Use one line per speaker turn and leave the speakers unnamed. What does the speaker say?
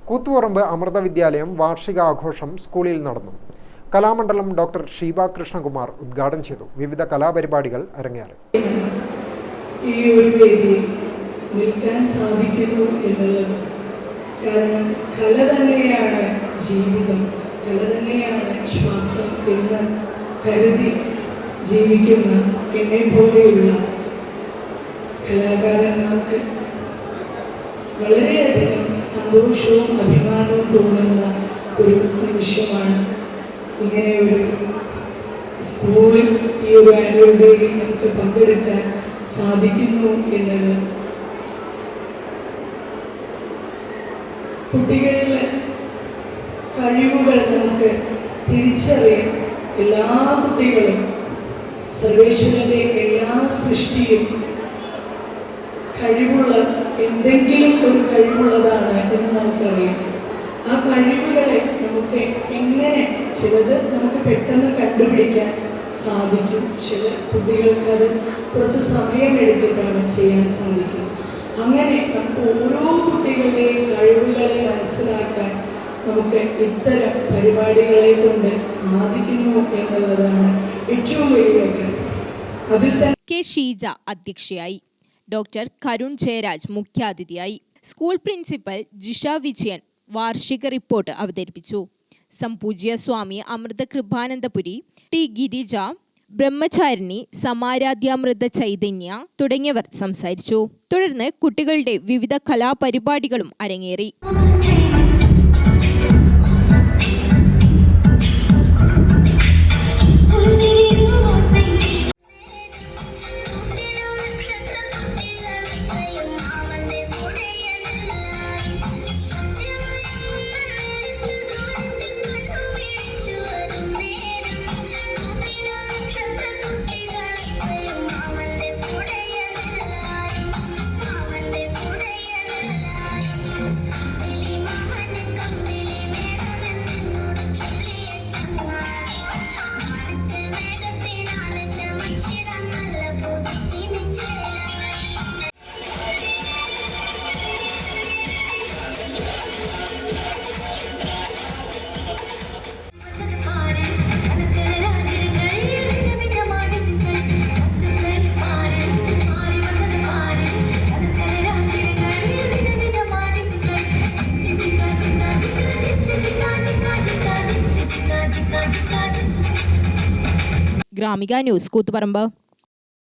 കൂത്തുപറമ്പ് അമൃത വിദ്യാലയം വാർഷികാഘോഷം സ്കൂളിൽ നടന്നു. കലാമണ്ഡലം ഡോക്ടർ ഷീബ കൃഷ്ണകുമാർ ഉദ്ഘാടനം ചെയ്തു. വിവിധ കലാപരിപാടികൾ അരങ്ങേറി.
ഈ ഒരു വേദിയിൽ നിൽക്കാൻ സാധിക്കുന്നു എന്നുള്ളത് കാരണം കല തന്നെയാണ് ജീവിതം, കല തന്നെയാണ് ശ്വാസം എന്ന് കരുതി ജീവിക്കുന്ന എന്നെ പോലെയുള്ള കലാകാരന്മാർക്ക് വളരെയധികം സന്തോഷവും അഭിമാനവും തോന്നുന്ന ഒരു നിമിഷമാണ്. ഇങ്ങനെയൊരു സ്കൂളിൽ ഈ ഒരു ആനുവൽ ഡേയിൽ നമുക്ക് പങ്കെടുക്കാൻ സാധിക്കുന്നു എന്നത് കുട്ടികളിലെ കഴിവുകൾ നമുക്ക് തിരിച്ചറിയാം. എല്ലാ കുട്ടികളും സർവേശ്വരന്റെ എല്ലാ സൃഷ്ടിയും കഴിവുള്ള എന്തെങ്കിലും ഒരു കഴിവുള്ളതാണ് എന്ന് നമുക്കറിയാം. ആ കഴിവുകളെ നമുക്ക് എങ്ങനെ ചിലത് നമുക്ക് പെട്ടെന്ന് കണ്ടുപിടിക്കാൻ സാധിക്കും, ചില കുട്ടികൾക്ക് അത് കുറച്ച് സമയമെടുത്തിട്ടാണ് ചെയ്യാൻ സാധിക്കും. അങ്ങനെ നമുക്ക് ഓരോ കുട്ടികളുടെയും കഴിവുകളെ മനസ്സിലാക്കാൻ നമുക്ക് ഇത്തരം പരിപാടികളെ കൊണ്ട് സാധിക്കുന്നു എന്നുള്ളതാണ് ഏറ്റവും വലിയ കാര്യം. അതിൽ തന്നെ
കെ ഷീജ അധ്യക്ഷയായി. ഡോക്ടർ കരുൺ ജയരാജ് മുഖ്യാതിഥിയായി. സ്കൂൾ പ്രിൻസിപ്പൽ ജിഷ വിജയൻ വാർഷിക റിപ്പോർട്ട് അവതരിപ്പിച്ചു. സംപൂജ്യ സ്വാമി അമൃത കൃപാനന്ദപുരി, ടി ഗിരിജ, ബ്രഹ്മചാരിണി, സമാരാധ്യാമൃത ചൈതന്യ തുടങ്ങിയവർ സംസാരിച്ചു. തുടർന്ന് കുട്ടികളുടെ വിവിധ കലാപരിപാടികളും അരങ്ങേറി. ഗ്രാമിക ന്യൂസ്, കൂത്തുപറമ്പ്.